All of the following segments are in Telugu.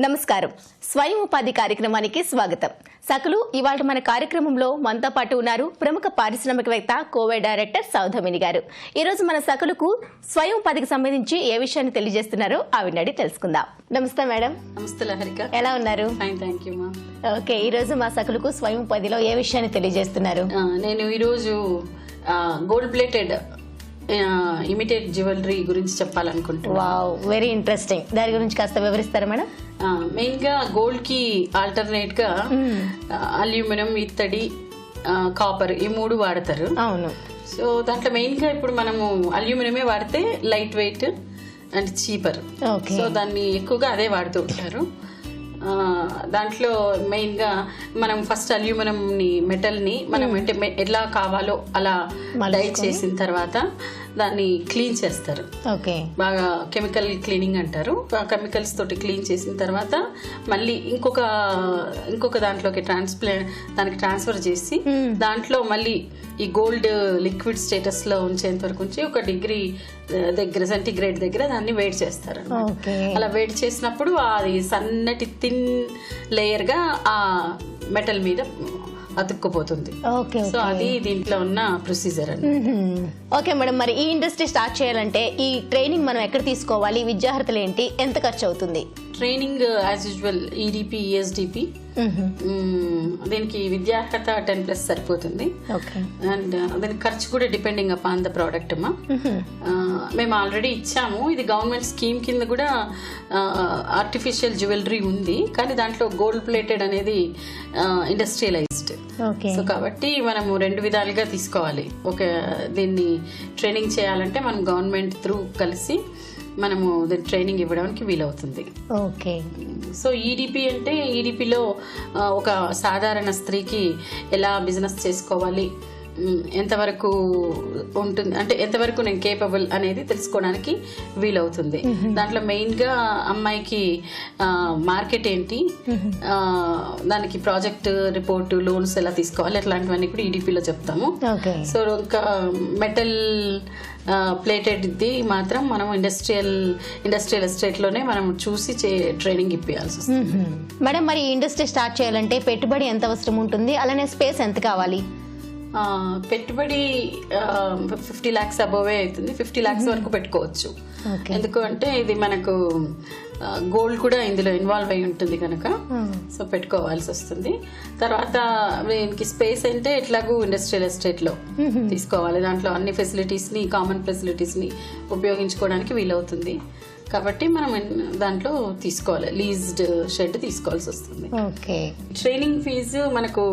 నమస్కారం. స్వయం ఉపాధి కార్యక్రమానికి స్వాగతం. సకలు ఇవాళ మన కార్యక్రమంలో మనతో పాటు ఉన్నారు ప్రముఖ పారిశ్రామికవేత్త కోవై డైరెక్టర్ సౌధమిని గారు. ఈ రోజు మన సకలకు స్వయం ఉపాధికి సంబంధించి ఏ విషయాన్ని తెలియజేస్తున్నారో ఆవిడని అడిగి తెలుసుకుందాం. నమస్తే మేడం. నమస్తే లహరిక. ఎలా ఉన్నారు? ఫైన్, థ్యాంక్ యూ మా. ఓకే, ఈ రోజు మా సకలకు స్వయం ఉపాధిలో ఏ విషయాన్ని తెలియజేస్తున్నారు? నేను ఈరోజు గోల్డ్ ప్లేటెడ్ ఇమిటేట్ జ్యువెలరీ గురించి చెప్పాలనుకుంటున్నాను. Wow, very interesting. దాని గురించి కాస్త వివరిస్తారా మేడం? మెయిన్ గా గోల్డ్ కి ఆల్టర్నేట్ గా అల్యూమినియం, ఇత్తడి, కాపర్ ఈ మూడు వాడతారు. అవును. సో దాంట్లో మెయిన్ గా ఇప్పుడు మనము అల్యూమినియమే వాడితే light weight and cheaper. So దాన్ని ఎక్కువగా అదే వాడుతూ ఉంటారు. దాంట్లో మెయిన్గా మనం ఫస్ట్ అల్యూమినియం మెటల్ని మనం అంటే ఎలా కావాలో అలా డై చేసిన తర్వాత దాన్ని క్లీన్ చేస్తారు. బాగా కెమికల్ క్లీనింగ్ అంటారు. కెమికల్స్ తోటి క్లీన్ చేసిన తర్వాత మళ్ళీ ఇంకొక దాంట్లోకి దానికి ట్రాన్స్ఫర్ చేసి దాంట్లో మళ్ళీ ఈ గోల్డ్ లిక్విడ్ స్టేటస్ లో ఉంచేంత వరకు ఉంచి 1 డిగ్రీ దగ్గర సెంటిగ్రేడ్ దగ్గర దాన్ని వేడి చేస్తారు. అలా వేడి చేసినప్పుడు అది సన్నటి థిన్ లేయర్ గా ఆ మెటల్ మీద అతుక్కుపోతుంది. సో అది దీంట్లో ఉన్న ప్రొసీజర్ అండి. ఓకే మేడం, మరి ఈ ఇండస్ట్రీ స్టార్ట్ చేయాలంటే ఈ ట్రైనింగ్ మనం ఎక్కడ తీసుకోవాలి? విద్యార్థులు ఏంటి, ఎంత ఖర్చు అవుతుంది? Training as usual EDP, ESDP. దీనికి విద్యార్హత 10+ సరిపోతుంది. అండ్ దీనికి ఖర్చు కూడా డిపెండింగ్ అపాన్ ద ప్రోడక్ట్ అమ్మా. మేము ఆల్రెడీ ఇచ్చాము. ఇది గవర్నమెంట్ స్కీమ్ కింద కూడా ఆర్టిఫిషియల్ జ్యువెలరీ ఉంది, కానీ దాంట్లో గోల్డ్ ప్లేటెడ్ అనేది ఇండస్ట్రియలైజ్డ్. సో కాబట్టి మనము 2 విధాలుగా తీసుకోవాలి. దీన్ని ట్రైనింగ్ చేయాలంటే మనం గవర్నమెంట్ త్రూ కలిసి మనము ట్రైనింగ్ ఇవ్వడానికి వీలవుతుంది. సో ఈడిపి అంటే ఈడిపిలో ఒక సాధారణ స్త్రీకి ఎలా బిజినెస్ చేసుకోవాలి, ఎంతవరకు ఉంటుంది అంటే ఎంతవరకు నేను కేపబుల్ అనేది తెలుసుకోవడానికి వీలవుతుంది. దాంట్లో మెయిన్ గా అమ్మాయికి మార్కెట్ ఏంటి, దానికి ప్రాజెక్ట్ రిపోర్ట్, లోన్స్ ఎలా తీసుకోవాలి, అట్లాంటివన్నీ కూడా ఈడిపిలో చెప్తాము. సో ఇంకా మెటల్ ప్లేటెడ్ ఇది మాత్రం మనం ఇండస్ట్రియల్ ఎస్టేట్ లోనే మనం చూసి ట్రైనింగ్ ఇప్పించాల్సి వస్తుంది. మేడం, మరి ఇండస్ట్రీ స్టార్ట్ చేయాలంటే పెట్టుబడి ఎంత అవసరం ఉంటుంది, అలానే స్పేస్ ఎంత కావాలి? పెట్టుబడి 50 lakhs అబోవే అవుతుంది. 50 lakhs వరకు పెట్టుకోవచ్చు. ఎందుకు అంటే ఇది మనకు గోల్డ్ కూడా ఇందులో ఇన్వాల్వ్ అయి ఉంటుంది కనుక సో పెట్టుకోవాల్సి వస్తుంది. తర్వాత దీనికి స్పేస్ అంటే ఎట్లాగూ ఇండస్ట్రియల్ ఎస్టేట్ లో తీసుకోవాలి. దాంట్లో అన్ని ఫెసిలిటీస్ ని, కామన్ ఫెసిలిటీస్ ని ఉపయోగించుకోవడానికి వీలవుతుంది. కాబట్టి మనం దాంట్లో తీసుకోవాలి, లీజ్డ్ షెడ్ తీసుకోవాల్సి వస్తుంది. ట్రైనింగ్ ఫీజు మనకు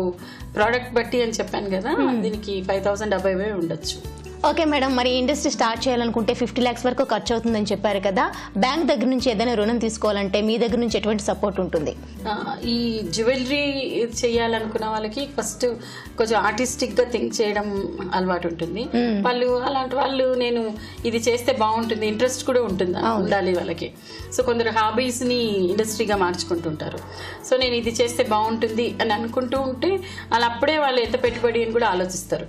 ప్రోడక్ట్ బట్టి అని చెప్పాను కదా, దీనికి 5,000 అబోవే ఉండొచ్చు. ఓకే మేడం, మరి ఇండస్ట్రీ స్టార్ట్ చేయాలనుకుంటే 50 lakhs వరకు ఖర్చు అవుతుందని చెప్పారు కదా. బ్యాంక్ దగ్గర నుంచి ఏదైనా రుణం తీసుకోవాలంటే మీ దగ్గర నుంచి ఎటువంటి సపోర్ట్ ఉంటుంది? ఈ జ్యువెలరీ చేయాలనుకున్న వాళ్ళకి ఫస్ట్ కొంచెం ఆర్టిస్టిక్ గా థింక్ చేయడం అలవాటు ఉంటుంది. అలాంటి వాళ్ళు నేను ఇది చేస్తే బాగుంటుంది, ఇంట్రెస్ట్ కూడా ఉండాలి వాళ్ళకి. సో కొందరు హాబీస్ ని ఇండస్ట్రీగా మార్చుకుంటుంటారు. సో నేను ఇది చేస్తే బాగుంటుంది అని అనుకుంటూ ఉంటే అలా అప్పుడే వాళ్ళు ఎంత పెట్టుబడి అని కూడా ఆలోచిస్తారు.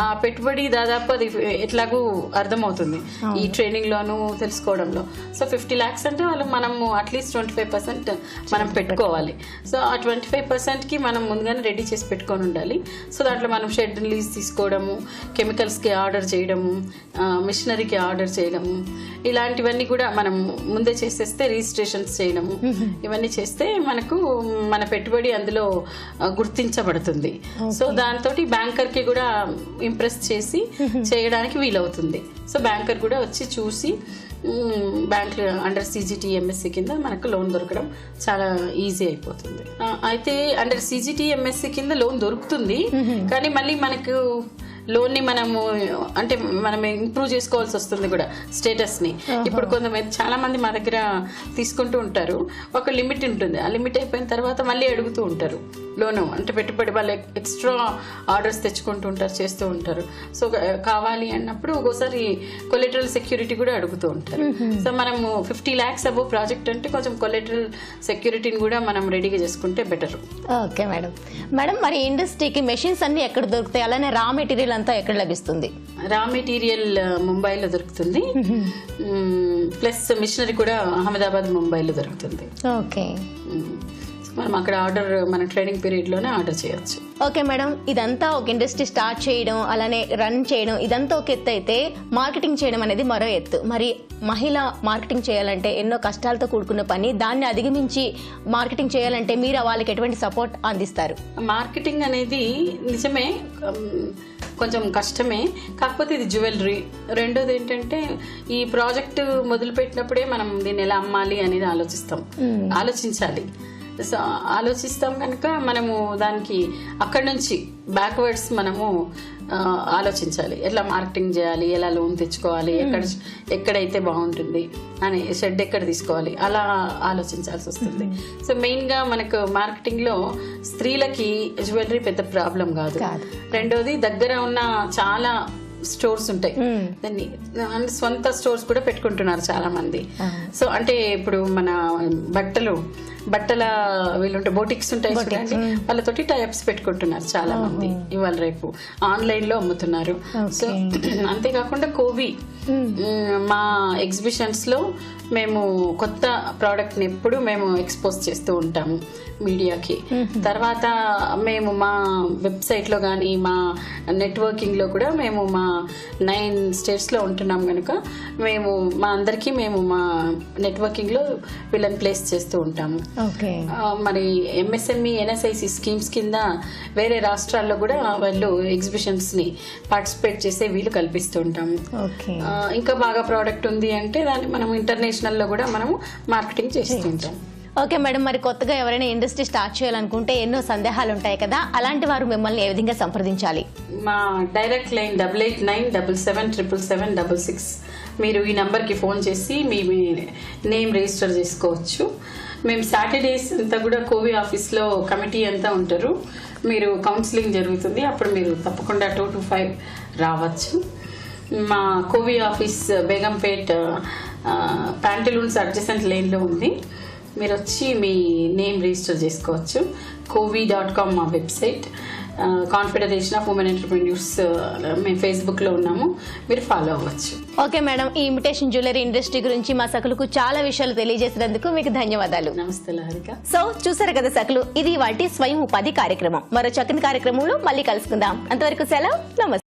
ఆ పెట్టుబడి దాదాపు అది ఎట్లాగూ అర్థమవుతుంది ఈ ట్రైనింగ్ లోను తెలుసుకోవడంలో. సో 50 lakhs అంటే మనము అట్లీస్ట్ 25% మనం పెట్టుకోవాలి. సో ఆ 25% కి మనం ముందుగానే రెడీ చేసి పెట్టుకొని ఉండాలి. సో దాంట్లో మనం షెడ్ లీజ్ తీసుకోవడము, కెమికల్స్ కి ఆర్డర్ చేయడము, మిషనరీకి ఆర్డర్ చేయడము, ఇలాంటివన్నీ కూడా మనం ముందే చేసేస్తే రిజిస్ట్రేషన్స్ చేయడము, ఇవన్నీ చేస్తే మనకు మన పెట్టుబడి అందులో గుర్తించబడుతుంది. సో దాంతో బ్యాంకర్ కి కూడా ఇంప్రెస్ చేసి చేయడానికి వీలవుతుంది. సో బ్యాంకర్ కూడా వచ్చి చూసి బ్యాంక్ అండర్ CGTMSE కింద మనకు లోన్ దొరకడం చాలా ఈజీ అయిపోతుంది. అయితే అండర్ CGTMSE కింద లోన్ దొరుకుతుంది, కానీ మళ్ళీ మనకు లోన్ ని మనం ఇంప్రూవ్ చేసుకోవాల్సి వస్తుంది కూడా స్టేటస్ ని. ఇప్పుడు కొంతమంది చాలా మంది మా దగ్గర తీసుకుంటూ ఉంటారు, ఒక లిమిట్ ఉంటుంది. ఆ లిమిట్ అయిపోయిన తర్వాత మళ్ళీ అడుగుతూ ఉంటారు లోను. అంటే పెట్టుబడి వాళ్ళు ఎక్స్ట్రా ఆర్డర్స్ తెచ్చుకుంటూ ఉంటారు, చేస్తూ ఉంటారు. సో కావాలి అన్నప్పుడు ఒక్కోసారి కొలెటరల్ సెక్యూరిటీ కూడా అడుగుతూ ఉంటారు. సో మనము 50 lakhs అబోవ్ ప్రాజెక్ట్ అంటే కొంచెం కొలెటరల్ సెక్యూరిటీని కూడా మనం రెడీగా చేసుకుంటే బెటర్. Okay madam. మరి ఇండస్ట్రీకి మెషిన్స్ అన్ని ఎక్కడ దొరుకుతాయి, అలానే రా మెటీరియల్ అంతా ఎక్కడ లభిస్తుంది? రా మెటీరియల్ ముంబైలో దొరుకుతుంది, ప్లస్ మిషనరీ కూడా అహ్మదాబాద్, ముంబైలో దొరుకుతుంది. ఓకే, మనం అక్కడ ఆర్డర్ మన ట్రైనింగ్ పీరియడ్లోనే ఆర్డర్ చేయొచ్చు. ఓకే మేడం, ఇదంతా ఒక ఇండస్ట్రీ స్టార్ట్ చేయడం, అలానే రన్ చేయడం, ఇదంతా ఒక ఎత్తు అయితే మార్కెటింగ్ చేయడం అనేది మరో ఎత్తు. మరి మహిళ మార్కెటింగ్ చేయాలంటే ఎన్నో కష్టాలతో కూడుకున్న పని. దాన్ని అధిగమించి మార్కెటింగ్ చేయాలంటే మీరు వాళ్ళకి ఎటువంటి సపోర్ట్ అందిస్తారు? మార్కెటింగ్ అనేది నిజమే కొంచెం కష్టమే, కాకపోతే ఇది జ్యువెలరీ. రెండోది ఏంటంటే ఈ ప్రాజెక్ట్ మొదలుపెట్టినప్పుడే మనం దీన్ని ఎలా అమ్మాలి అనేది ఆలోచించాలి. సో ఆలోచిస్తాం కనుక మనము దానికి అక్కడి నుంచి బ్యాక్వర్డ్స్ మనము ఆలోచించాలి. ఎట్లా మార్కెటింగ్ చేయాలి, ఎలా లోన్ తెచ్చుకోవాలి, ఎక్కడైతే బాగుంటుంది అని, షెడ్ ఎక్కడ తీసుకోవాలి, అలా ఆలోచించాల్సి వస్తుంది. సో మెయిన్గా మనకు మార్కెటింగ్లో స్త్రీలకి జ్యువెలరీ పెద్ద ప్రాబ్లం కాదు. రెండోది దగ్గర ఉన్న చాలా స్టోర్స్ ఉంటాయి, దాన్ని సొంత స్టోర్స్ కూడా పెట్టుకుంటున్నారు చాలా మంది. సో అంటే ఇప్పుడు మన బట్టల వీళ్ళుంటే బోటిక్స్ ఉంటాయి చూడండి, వాళ్ళతోటి టైప్స్ పెట్టుకుంటున్నారు చాలా మంది. ఇవాళ రేపు ఆన్లైన్ లో అమ్ముతున్నారు. సో అంతేకాకుండా కోవి మా ఎగ్జిబిషన్స్ లో మేము కొత్త ప్రోడక్ట్ని ఎప్పుడు మేము ఎక్స్పోజ్ చేస్తూ ఉంటాము మీడియాకి. తర్వాత మేము మా వెబ్సైట్లో కానీ మా నెట్వర్కింగ్లో కూడా మేము మా 9 స్టేట్స్లో ఉంటున్నాం కనుక మేము మా అందరికీ మేము మా నెట్వర్కింగ్లో వీళ్ళని ప్లేస్ చేస్తూ ఉంటాము. మరి ఎంఎస్ఎంఈ ఎన్ఎస్ఐసి స్కీమ్స్ కింద వేరే రాష్ట్రాల్లో కూడా వాళ్ళు ఎగ్జిబిషన్స్ని పార్టిసిపేట్ చేసే వీలు కల్పిస్తూ ఉంటాము. ఇంకా బాగా ప్రోడక్ట్ ఉంది అంటే దాన్ని మనం ఇంటర్నేషనల్లో కూడా మనము మార్కెటింగ్ చేస్తుంటాం. ఓకే మేడం, మరి కొత్తగా ఎవరైనా ఇండస్ట్రీ స్టార్ట్ చేయాలనుకుంటే ఎన్నో సందేహాలు ఉంటాయి కదా, అలాంటి వారు మిమ్మల్ని ఏ విధంగా సంప్రదించాలి? మా డైరెక్ట్ లైన్ 88977776. మీరు ఈ నంబర్కి ఫోన్ చేసి మీ నేమ్ రిజిస్టర్ చేసుకోవచ్చు. మేము సాటర్డేస్ అంతా కూడా కోవి ఆఫీస్లో కమిటీ అంతా ఉంటారు. మీరు కౌన్సిలింగ్ జరుగుతుంది, అప్పుడు మీరు తప్పకుండా 2 to 5 రావచ్చు. మా కోవి ఆఫీస్ బేగంపేట్ ప్యాంటలూన్స్ అడ్జసెంట్ లేన్లో ఉంది. మీరు వచ్చి మీ నేమ్ రిజిస్టర్ చేసుకోవచ్చు. covi.com మా website. Confederation of women entrepreneurs మేము ఫేస్బుక్లో ఉన్నాము, మీరు ఫాలో అవ్వచ్చు. ఓకే మేడం, ఈ ఇమిటేషన్ జ్యువెలరీ ఇండస్ట్రీ గురించి మా సకులకు చాలా విషయాలు తెలియజేసినందుకు మీకు ధన్యవాదాలు. నమస్తే లహరిక. సో చూసారు కదా సకులు, ఇది వాటి స్వయం ఉపాధి కార్యక్రమం. మరో చక్కని కార్యక్రమంలో మళ్ళీ కలుసుకుందాం. అంతవరకు సెలవు, నమస్తే.